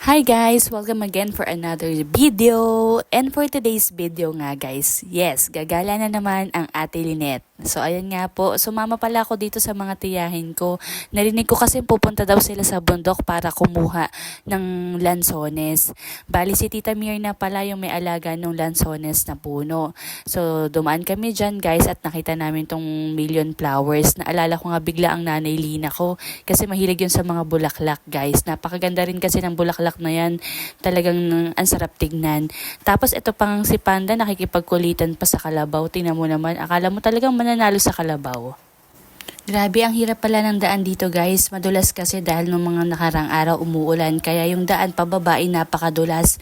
Hi guys! Welcome again for another video. And for today's video nga guys, yes, gagala na naman ang Ate Lynette. So ayan nga po, sumama pala ako dito sa mga tiyahin ko. Narinig ko kasi pupunta daw sila sa bundok para kumuha ng lansones. Bali si Tita Mirna pala yung may alaga ng lansones na puno. So dumaan kami dyan guys at nakita namin tong million flowers. Naalala ko nga bigla ang nanay Lina ko kasi mahilig yun sa mga bulaklak guys. Napakaganda rin kasi ng bulaklak na yan, talagang ang sarap tignan. Tapos ito pang si Panda nakikipagkulitan pa sa kalabaw. Tingnan mo naman, akala mo talagang mananalo sa kalabaw. Grabe, ang hirap pala ng daan dito guys. Madulas kasi dahil ng mga nakarang araw umuulan. Kaya yung daan pababa ay napakadulas.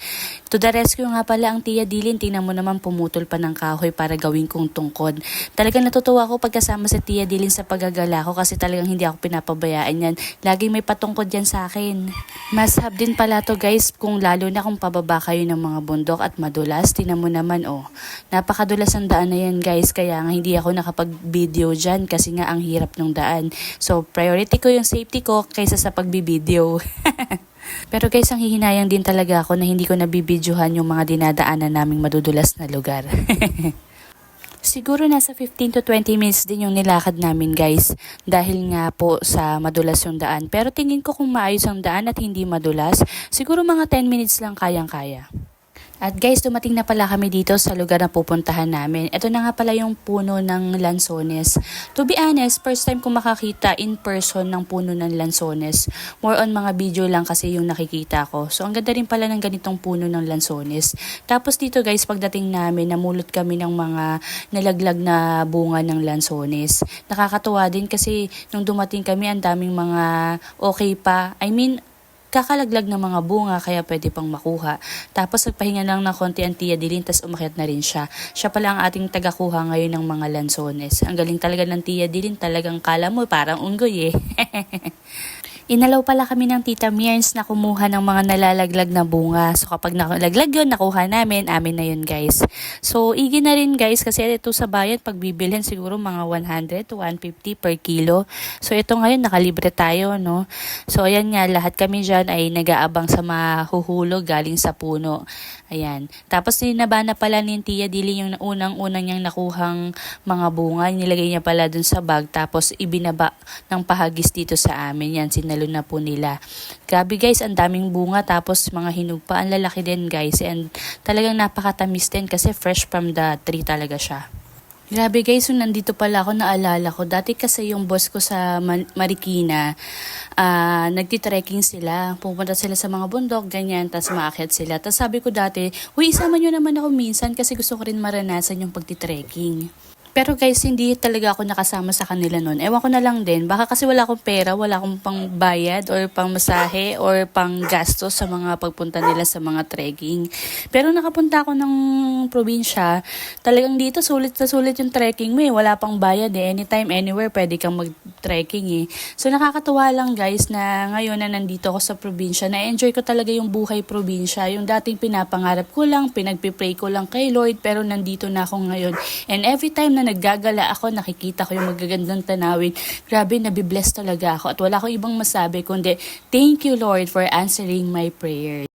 To the rescue nga pala ang Tia Dilin. Tingnan mo naman pumutol pa ng kahoy para gawin kong tungkod. Talagang natutuwa ako pagkasama sa Tia Dilin sa paggagala ko kasi talagang hindi ako pinapabayaan yan. Laging may patungkod yan sa akin. Must have din pala to guys kung lalo na kung pababa kayo ng mga bundok at madulas. Tingnan mo naman oh. Napakadulas ang daan na yan guys. Kaya nga hindi ako nakapag-video dyan kasi nga ang hirap ng daan. So, priority ko yung safety ko kaysa sa pagbibideo. Pero guys, ang hihinayang din talaga ako na hindi ko nabibidyohan yung mga dinadaanan naming madudulas na lugar. Siguro nasa 15 to 20 minutes din yung nilakad namin guys dahil nga po sa madulas yung daan. Pero tingin ko kung maayos ang daan at hindi madulas, siguro mga 10 minutes lang kayang-kaya. At guys, dumating na pala kami dito sa lugar na pupuntahan namin. Ito na nga pala yung puno ng lansones. To be honest, first time ko makakita in person ng puno ng lansones. More on mga video lang kasi yung nakikita ko. So ang ganda rin pala ng ganitong puno ng lansones. Tapos dito guys, pagdating namin, namulot kami ng mga nalaglag na bunga ng lansones. Nakakatuwa din kasi nung dumating kami, ang daming mga okay pa. Kakalaglag ng mga bunga kaya pwede pang makuha. Tapos nagpahinga lang ng konti ang Tia Dilin tas umakyat na rin siya. Siya pala ang ating tagakuha ngayon ng mga lansones. Ang galing talaga ng Tia Dilin, talagang kala mo parang unggoy eh. Inalaw pala kami ng Tita Mirns na kumuha ng mga nalalaglag na bunga. So kapag nalaglag yun, nakuha namin, amin na yun guys. So igi na rin guys kasi ito sa bayan pagbibilhin siguro mga 100 to 150 per kilo. So ito ngayon nakalibre tayo no. So ayan nga, lahat kami dyan ay nag-aabang sa mahuhulog galing sa puno. Ayan. Tapos ninaba na pala ni Tia Dili yung unang-unang niyang nakuhang mga bunga. Nilagay niya pala dun sa bag tapos ibinaba ng pahagis dito sa amin. Yan, sinalo na po nila. Grabe guys, ang daming bunga tapos mga hinog pa. Ang lalaki din guys and talagang napakatamis din kasi fresh from the tree talaga siya. Grabe guys, so nandito pala ako, naalala ko. Dati kasi yung boss ko sa Marikina, nagtitrekking sila. Pupunta sila sa mga bundok, ganyan, tapos maakyat sila. Tapos sabi ko dati, uy, isama nyo naman ako minsan kasi gusto ko rin maranasan yung pagtitrekking. Pero guys, hindi talaga ako nakasama sa kanila noon. Ewan ko na lang din. Baka kasi wala akong pera, wala akong pang bayad or pang masahe or pang gastos sa mga pagpunta nila sa mga trekking. Pero nakapunta ako ng probinsya, talagang dito sulit na sulit yung trekking mo eh. Wala pang bayad eh. Anytime, anywhere, pwede kang mag-trekking eh. So nakakatuwa lang guys na ngayon na nandito ako sa probinsya, na-enjoy ko talaga yung buhay probinsya. Yung dating pinapangarap ko lang, pinagpipray ko lang kay Lord, pero nandito na ako ngayon. And every time na naggagala ako, nakikita ko yung magagandang tanawin. Grabe, nabibless talaga ako. At wala akong ibang masabi kundi, thank you Lord for answering my prayer.